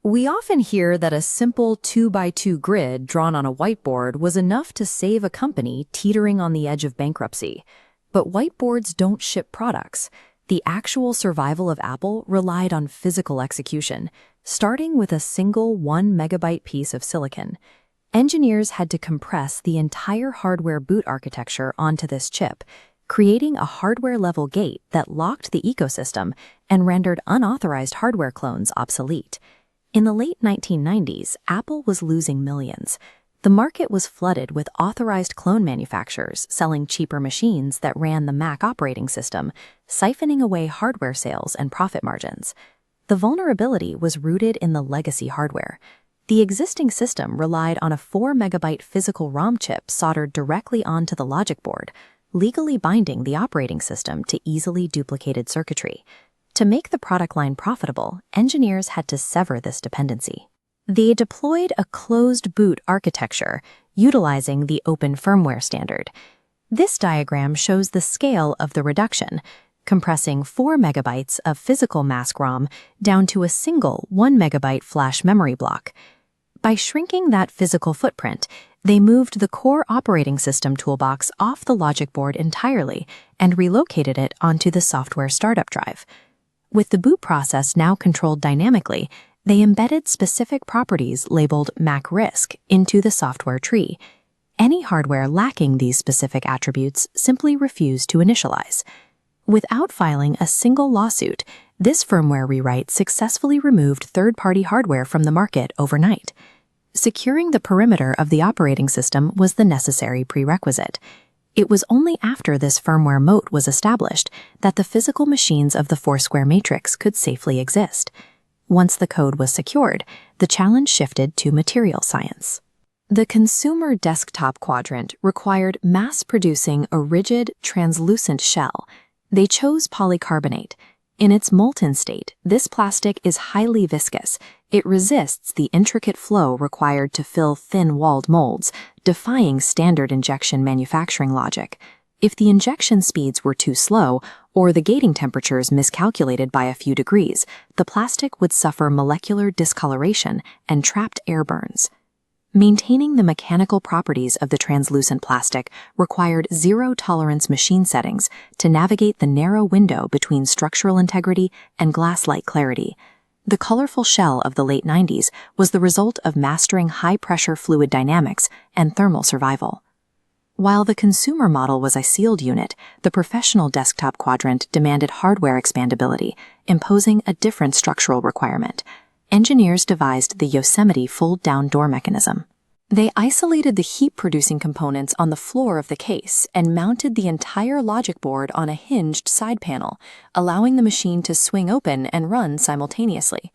We often hear that a simple 2x2 grid drawn on a whiteboard was enough to save a company teetering on the edge of bankruptcy. But whiteboards don't ship products. The actual survival of Apple relied on physical execution, starting with a single 1 megabyte piece of silicon. Engineers had to compress the entire hardware boot architecture onto this chip, creating a hardware-level gate that locked the ecosystem and rendered unauthorized hardware clones obsolete. In the late 1990s, Apple was losing millions. The market was flooded with authorized clone manufacturers selling cheaper machines that ran the Mac operating system, siphoning away hardware sales and profit margins. The vulnerability was rooted in the legacy hardware. The existing system relied on a 4 megabyte physical ROM chip soldered directly onto the logic board, legally binding the operating system to easily duplicated circuitry. To make the product line profitable, engineers had to sever this dependency. They deployed a closed boot architecture, utilizing the open firmware standard. This diagram shows the scale of the reduction, compressing 4 megabytes of physical Mask ROM down to a single 1 megabyte flash memory block. By shrinking that physical footprint, they moved the core operating system toolbox off the logic board entirely and relocated it onto the software startup drive. With the boot process now controlled dynamically, they embedded specific properties labeled Mac RISC into the software tree. Any hardware lacking these specific attributes simply refused to initialize. Without filing a single lawsuit, this firmware rewrite successfully removed third-party hardware from the market overnight. Securing the perimeter of the operating system was the necessary prerequisite. It was only after this firmware moat was established that the physical machines of the four-square matrix could safely exist. Once the code was secured, the challenge shifted to material science. The consumer desktop quadrant required mass-producing a rigid, translucent shell. They chose polycarbonate. In its molten state, this plastic is highly viscous. It resists the intricate flow required to fill thin-walled molds, defying standard injection manufacturing logic. If the injection speeds were too slow, or the gating temperatures miscalculated by a few degrees, the plastic would suffer molecular discoloration and trapped air burns. Maintaining the mechanical properties of the translucent plastic required zero-tolerance machine settings to navigate the narrow window between structural integrity and glass-like clarity. The colorful shell of the late 90s was the result of mastering high-pressure fluid dynamics and thermal survival. While the consumer model was a sealed unit, the professional desktop quadrant demanded hardware expandability, imposing a different structural requirement. Engineers devised the Yosemite fold-down door mechanism. They isolated the heat-producing components on the floor of the case and mounted the entire logic board on a hinged side panel, allowing the machine to swing open and run simultaneously.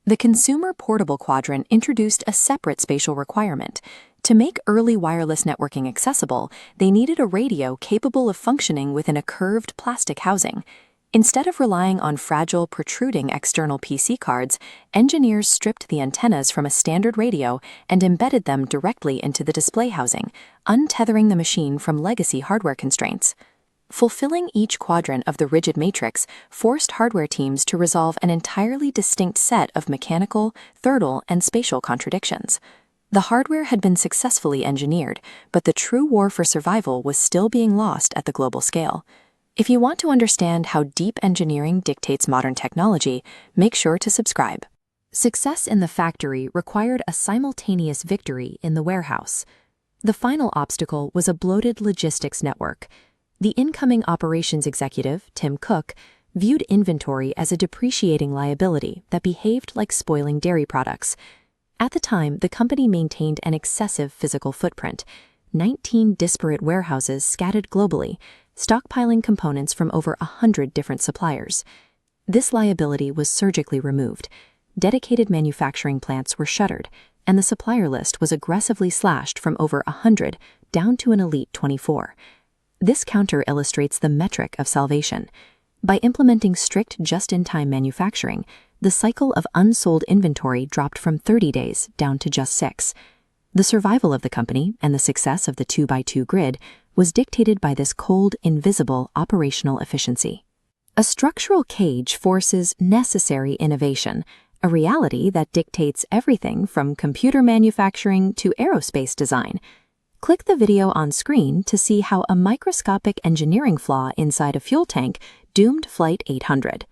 The consumer portable quadrant introduced a separate spatial requirement. To make early wireless networking accessible, they needed a radio capable of functioning within a curved plastic housing. Instead of relying on fragile, protruding external PC cards, engineers stripped the antennas from a standard radio and embedded them directly into the display housing, untethering the machine from legacy hardware constraints. Fulfilling each quadrant of the rigid matrix forced hardware teams to resolve an entirely distinct set of mechanical, thermal, and spatial contradictions. The hardware had been successfully engineered, but the true war for survival was still being lost at the global scale. If you want to understand how deep engineering dictates modern technology, make sure to subscribe. Success in the factory required a simultaneous victory in the warehouse. The final obstacle was a bloated logistics network. The incoming operations executive, Tim Cook, viewed inventory as a depreciating liability that behaved like spoiling dairy products. At the time, the company maintained an excessive physical footprint, 19 disparate warehouses scattered globally, stockpiling components from over 100 different suppliers. This liability was surgically removed. Dedicated manufacturing plants were shuttered, and the supplier list was aggressively slashed from over 100 down to an elite 24. This counter illustrates the metric of salvation. By implementing strict just-in-time manufacturing, the cycle of unsold inventory dropped from 30 days down to just 6. The survival of the company and the success of the 2x2 grid was dictated by this cold, invisible operational efficiency. A structural cage forces necessary innovation. a reality that dictates everything from computer manufacturing to aerospace design. Click the video on screen to see how a microscopic engineering flaw inside a fuel tank doomed Flight 800.